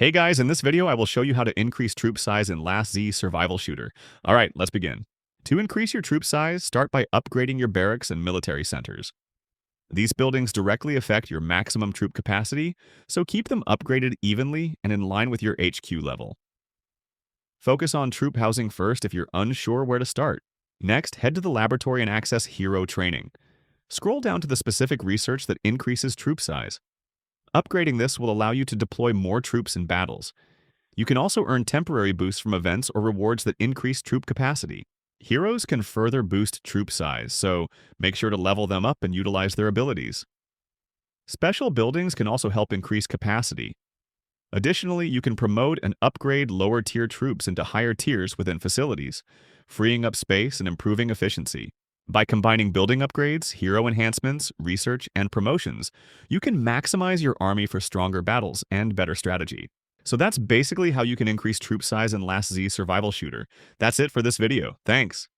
Hey guys, in this video I will show you how to increase troop size in Last Z Survival Shooter. Alright, let's begin. To increase your troop size, start by upgrading your barracks and military centers. These buildings directly affect your maximum troop capacity, so keep them upgraded evenly and in line with your HQ level. Focus on troop housing first if you're unsure where to start. Next, head to the laboratory and access hero training. Scroll down to the specific research that increases troop size. Upgrading this will allow you to deploy more troops in battles. You can also earn temporary boosts from events or rewards that increase troop capacity. Heroes can further boost troop size, so make sure to level them up and utilize their abilities. Special buildings can also help increase capacity. Additionally, you can promote and upgrade lower-tier troops into higher tiers within facilities, freeing up space and improving efficiency. By combining building upgrades, hero enhancements, research, and promotions, you can maximize your army for stronger battles and better strategy. So that's basically how you can increase troop size in Last Z Survival Shooter. That's it for this video. Thanks.